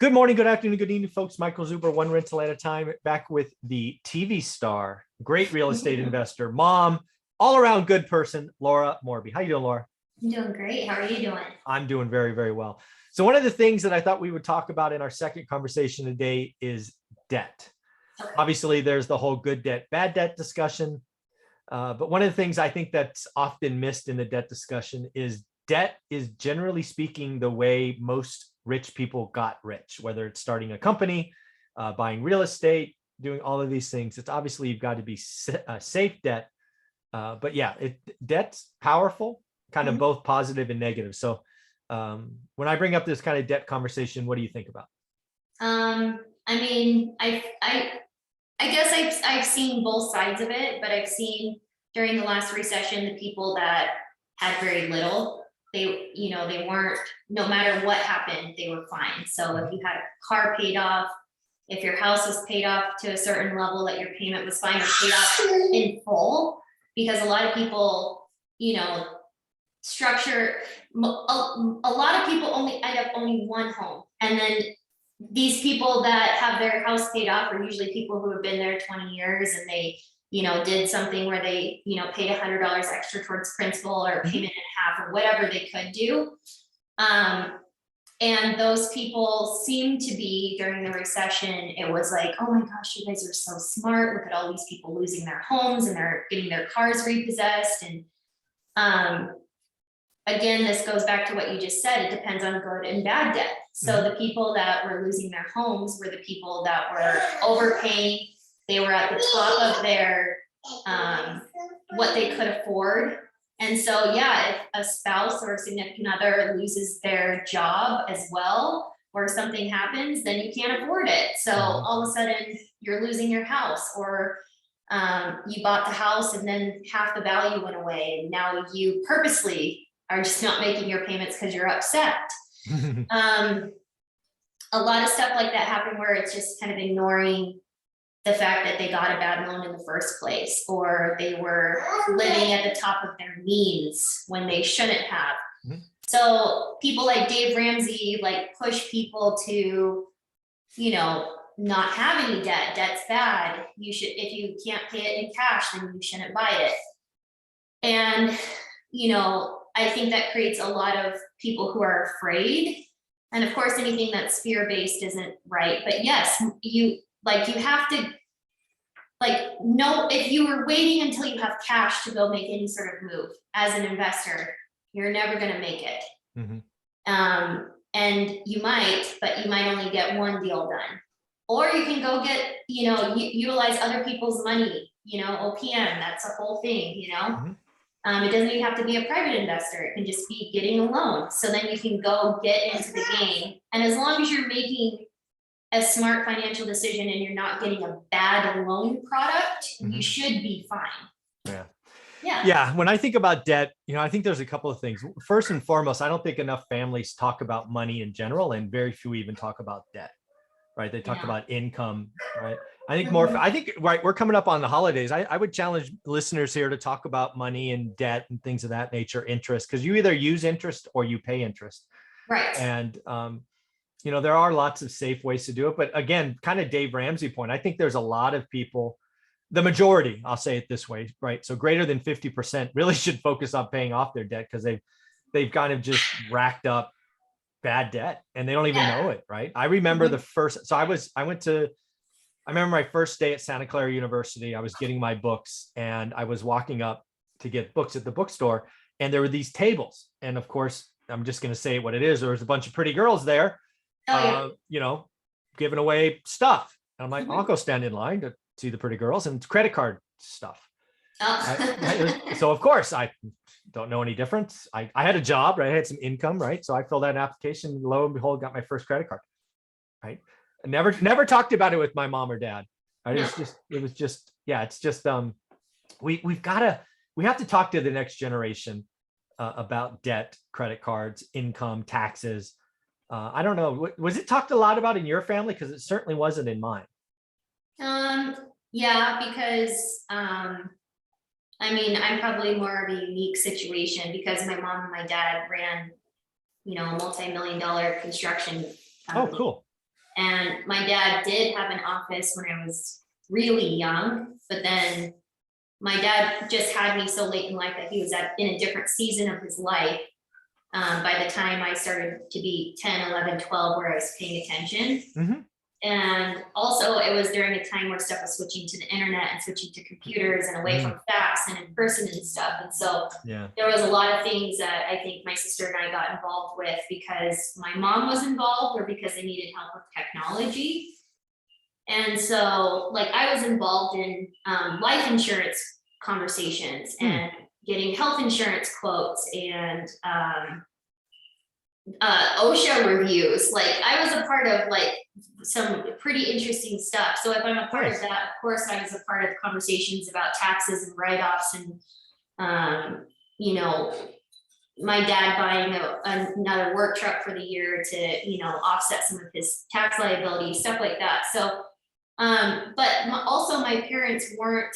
Good morning, good afternoon, good evening, folks. Michael Zuber, one rental at a time, back with the TV star, great real estate investor, mom, all around good person, Laura Morby. How you doing, Laura? I'm doing great. How are you doing? I'm doing very, very well. So one of the things that I thought we would talk about in our second conversation today is debt. Okay. Obviously, there's the whole good debt, bad debt discussion. But one of the things I think that's often missed in the debt discussion is debt is, generally speaking, the way most rich people got rich, whether it's starting a company, buying real estate, doing all of these things. It's obviously you've got to be safe debt. But yeah, debt's powerful, kind of both positive and negative. So when I bring up this kind of debt conversation, what do you think about? I mean, I guess I've seen both sides of it, but I've seen during the last recession, the people that had very little, they weren't, no matter what happened, they were fine. So if you had a car paid off, if your house was paid off to a certain level that your payment was fine or paid off in full, because a lot of people, structure, a lot of people only end up owning one home. And then these people that have their house paid off are usually people who have been there 20 years and they, did something where they, paid $100 extra towards principal or payment in half or whatever they could do. And those people seem to be, during the recession, it was like, oh my gosh, you guys are so smart. Look at all these people losing their homes and they're getting their cars repossessed. And again, this goes back to what you just said. It depends on good and bad debt. So the people that were losing their homes were the people that were overpaying. They were at the top of their, what they could afford. And so, yeah, if a spouse or a significant other loses their job as well, or something happens, then you can't afford it. So all of a sudden you're losing your house, or you bought the house and then half the value went away. And now you purposely are just not making your payments because you're upset. A lot of stuff like that happened where it's just kind of ignoring the fact that they got a bad loan in the first place, or they were living at the top of their means when they shouldn't have. So people like Dave Ramsey push people to, not have any debt. Debt's bad. You should, if you can't pay it in cash, then you shouldn't buy it. And, I think that creates a lot of people who are afraid. And of course, anything that's fear-based isn't right. But yes, you have to, know if you were waiting until you have cash to go make any sort of move as an investor, you're never going to make it. And you might, but you might only get one deal done. Or you can go get, utilize other people's money, OPM, that's a whole thing, It doesn't even have to be a private investor. It can just be getting a loan. So then you can go get into the game. And as long as you're making a smart financial decision and you're not getting a bad loan product, you should be fine. Yeah. When I think about debt, I think there's a couple of things. First and foremost, I don't think enough families talk about money in general, and very few even talk about debt, right? They talk about income, right? I think right, we're coming up on the holidays. I would challenge listeners here to talk about money and debt and things of that nature, interest, because you either use interest or you pay interest. Right. And, there are lots of safe ways to do it. But again, kind of Dave Ramsey point, I think there's a lot of people, the majority, I'll say it this way, right? So greater than 50% really should focus on paying off their debt, because they've kind of just racked up bad debt and they don't even know it, right? I remember I remember my first day at Santa Clara University. I was getting my books and I was walking up to get books at the bookstore, and there were these tables. And of course, I'm just going to say what it is. There was a bunch of pretty girls there, giving away stuff. And I'm like, I'll go stand in line to see the pretty girls, and credit card stuff. So of course I don't know any difference. I had a job, right? I had some income, right? So I filled out an application, and lo and behold, got my first credit card, right? I never talked about it with my mom or dad. We have to talk to the next generation about debt, credit cards, income, taxes. I don't know. Was it talked a lot about in your family? Because it certainly wasn't in mine. Yeah, because I'm probably more of a unique situation because my mom and my dad ran, a multi-million-dollar construction company. Oh, cool. And my dad did have an office when I was really young, but then my dad just had me so late in life that he was in a different season of his life. By the time I started to be 10, 11, 12, where I was paying attention. Mhm. And also it was during a time where stuff was switching to the internet and switching to computers and away from fax and in person and stuff. And so Yeah. there was a lot of things that I think my sister and I got involved with because my mom was involved or because they needed help with technology. And so like I was involved in life insurance conversations and getting health insurance quotes and OSHA reviews. Like I was a part of like some pretty interesting stuff. So if I'm a part of that, of course, I was a part of conversations about taxes and write-offs and, you know, my dad buying another work truck for the year to, you know, offset some of his tax liability, stuff like that. So, but also my parents weren't,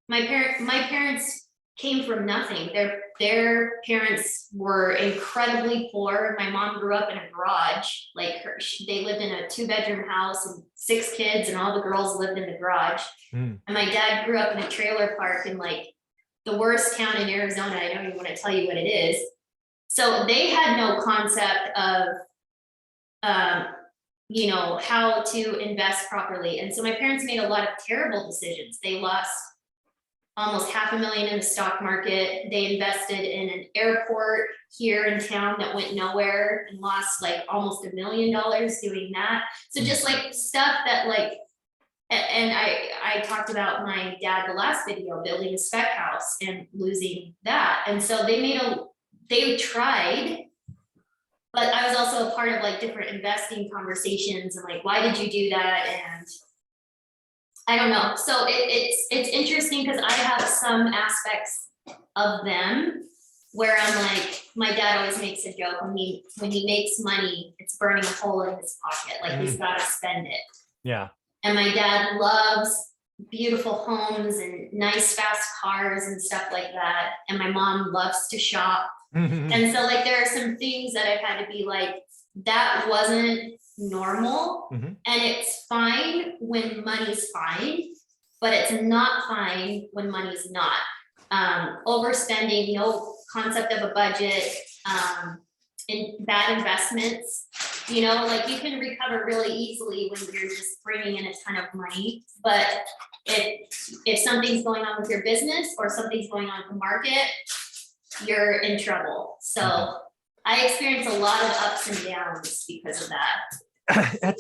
my parents came from nothing. Their parents were incredibly poor. My mom grew up in a garage. Like they lived in a 2-bedroom house and 6 kids, and all the girls lived in the garage. And my dad grew up in a trailer park in like the worst town in Arizona. I don't even want to tell you what it is. So they had no concept of, you know, how to invest properly. And so my parents made a lot of terrible decisions. They lost almost $500,000 in the stock market. They invested in an airport here in town that went nowhere and lost like almost $1 million doing that. So just like stuff that like, and I talked about my dad, the last video, building a spec house and losing that. And so they tried, but I was also a part of like different investing conversations and like, why did you do that? And I don't know. So it's interesting because I have some aspects of them where I'm like, my dad always makes a joke when he makes money, it's burning a hole in his pocket. Like he's got to spend it. Yeah. And my dad loves beautiful homes and nice fast cars and stuff like that. And my mom loves to shop. And so like there are some things that I've had to be like, that wasn't normal. And it's fine when money's fine, but it's not fine when money's not. Overspending, no concept of a budget, in bad investments, you know, like you can recover really easily when you're just bringing in a ton of money. But if something's going on with your business or something's going on with the market, you're in trouble. So I experienced a lot of ups and downs because of that.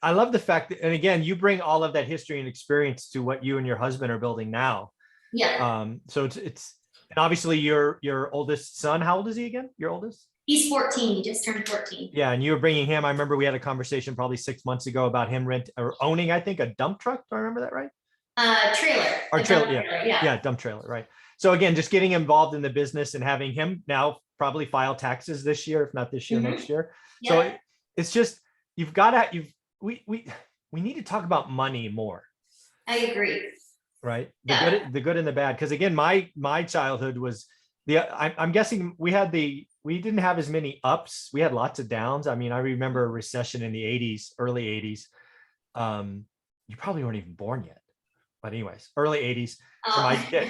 I love the fact that, and again, you bring all of that history and experience to what you and your husband are building now. Yeah. So it's and obviously your oldest son, how old is he again? Your oldest? He's 14. He just turned 14. Yeah, and you were bringing him. I remember we had a conversation probably 6 months ago about him owning, I think, a dump truck. Do I remember that right? Trailer. Or trailer, trailer, yeah, dump trailer, right? So again, just getting involved in the business and having him now probably file taxes this year, if not this year, next year. Yeah. So it's just we need to talk about money more. I agree. Right, the good and the bad. Because again, my childhood was I'm guessing we didn't have as many ups. We had lots of downs. I mean, I remember a recession in the 80s, early 80s. You probably weren't even born yet, but anyways, early 80s.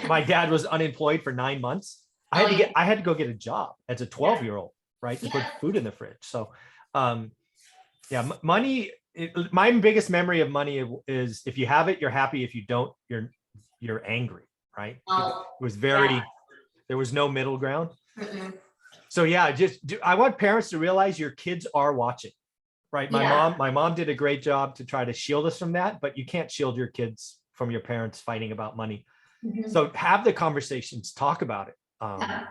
My dad was unemployed for 9 months. I had to go get a job as a 12-year-old, right, to put food in the fridge. So, money. My biggest memory of money is if you have it, you're happy. If you don't, you're angry, right? It was there was no middle ground. So yeah, I want parents to realize your kids are watching, right? My mom did a great job to try to shield us from that, but you can't shield your kids from your parents fighting about money. So have the conversations, talk about it. And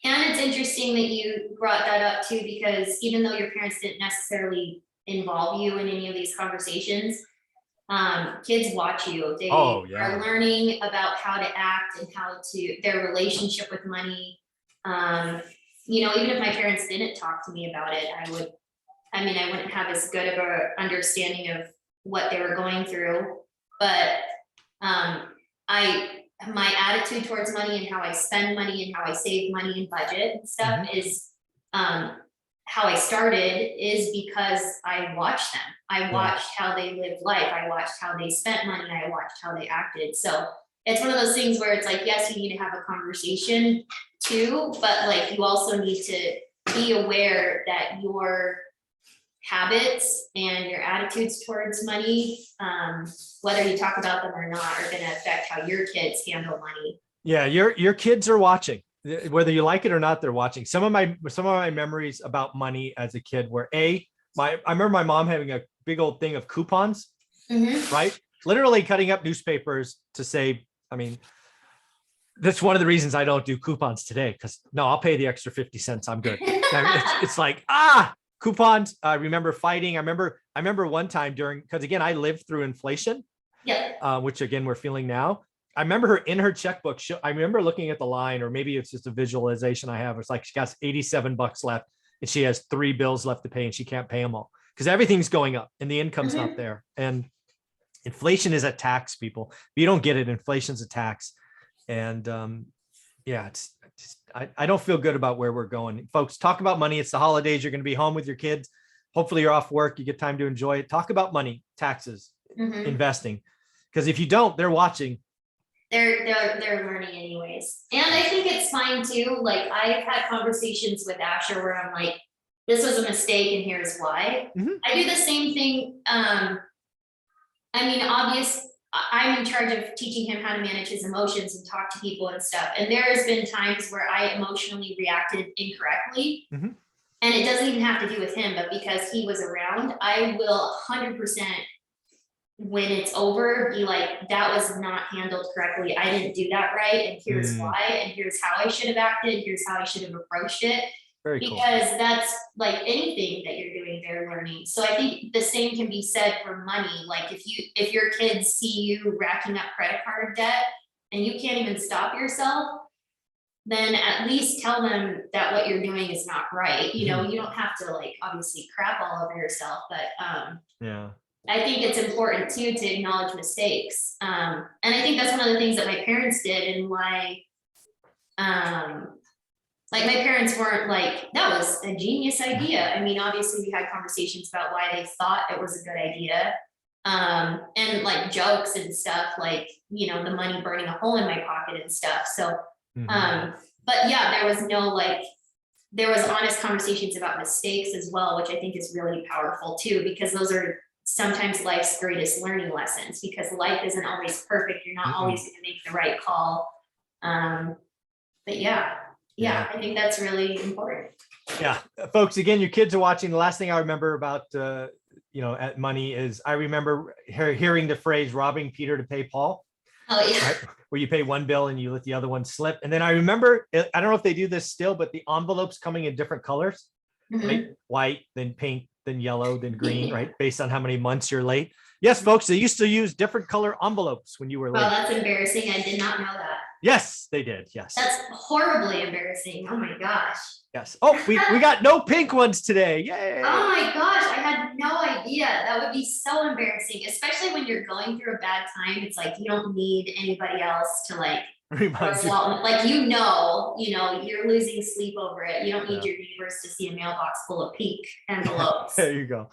it's interesting that you brought that up too, because even though your parents didn't necessarily involve you in any of these conversations, kids watch you. They are learning about how to act and their relationship with money. You know, even if my parents didn't talk to me about it, I wouldn't have as good of a understanding of what they were going through. But my attitude towards money and how I spend money and how I save money and budget and stuff is how I started is because I watched them. I watched how they lived life. I watched how they spent money. I watched how they acted. So it's one of those things where it's like, yes, you need to have a conversation too, but like you also need to be aware that your habits and your attitudes towards money, whether you talk about them or not, are going to affect how your kids handle money. Yeah, your kids are watching. Whether you like it or not, they're watching. Some of my memories about money as a kid were I remember my mom having a big old thing of coupons, right? Literally cutting up newspapers to say, I mean, that's one of the reasons I don't do coupons today, because no, I'll pay the extra 50 cents. I'm good. It's like, coupons. I remember fighting. I remember one time because again, I lived through inflation, which again, we're feeling now. I remember her in her checkbook. I remember looking at the line, or maybe it's just a visualization I have. It's like she got $87 left and she has 3 bills left to pay and she can't pay them all because everything's going up and the income's not there. And inflation is a tax, people. If you don't get it, inflation's a tax. And I don't feel good about where we're going. Folks, talk about money. It's the holidays. You're going to be home with your kids. Hopefully you're off work. You get time to enjoy it. Talk about money, taxes, investing. Because if you don't, they're watching. They're learning anyways. And I think it's fine too. Like I've had conversations with Asher where I'm like, this was a mistake and here's why. I do the same thing. I mean, I'm in charge of teaching him how to manage his emotions and talk to people and stuff. And there's been times where I emotionally reacted incorrectly. And it doesn't even have to do with him, but because he was around, I will 100%, when it's over, be like, that was not handled correctly. I didn't do that right. And here's why, and here's how I should have acted. Here's how I should have approached it. Because that's like anything that you're doing, they're learning. So I think the same can be said for money. Like if your kids see you racking up credit card debt and you can't even stop yourself, then at least tell them that what you're doing is not right. You know, you don't have to like obviously crap all over yourself, but I think it's important too to acknowledge mistakes. And I think that's one of the things that my parents did, and why like my parents weren't like, that was a genius idea. I mean, obviously we had conversations about why they thought it was a good idea. And like jokes and stuff, like, you know, the money burning a hole in my pocket and stuff. So, but yeah, there was honest conversations about mistakes as well, which I think is really powerful too, because those are sometimes life's greatest learning lessons, because life isn't always perfect. You're not always going to make the right call. But yeah, I think that's really important. Yeah, folks, again, your kids are watching. The last thing I remember about, at money is I remember hearing the phrase robbing Peter to pay Paul. Oh yeah. Right? Where you pay one bill and you let the other one slip. And then I remember, I don't know if they do this still, but the envelopes coming in different colors, right? White, then pink, then yellow, then green, right? Based on how many months you're late. Yes, folks, they used to use different color envelopes when you were late. Oh, that's embarrassing. I did not know that. Yes, they did. Yes. That's horribly embarrassing. Oh my gosh. Yes. Oh, we got no pink ones today. Yay. Oh my gosh. I had no idea. That would be so embarrassing, especially when you're going through a bad time. It's like, you don't need anybody else to like, remind you. Like, you're losing sleep over it. You don't need your neighbors to see a mailbox full of pink envelopes. There you go.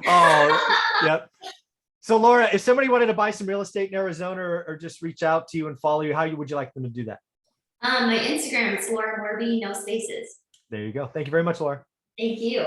Oh, yep. So Laura, if somebody wanted to buy some real estate in Arizona, or just reach out to you and follow you, would you like them to do that? My Instagram is Laura Morby, no spaces. There you go. Thank you very much, Laura. Thank you.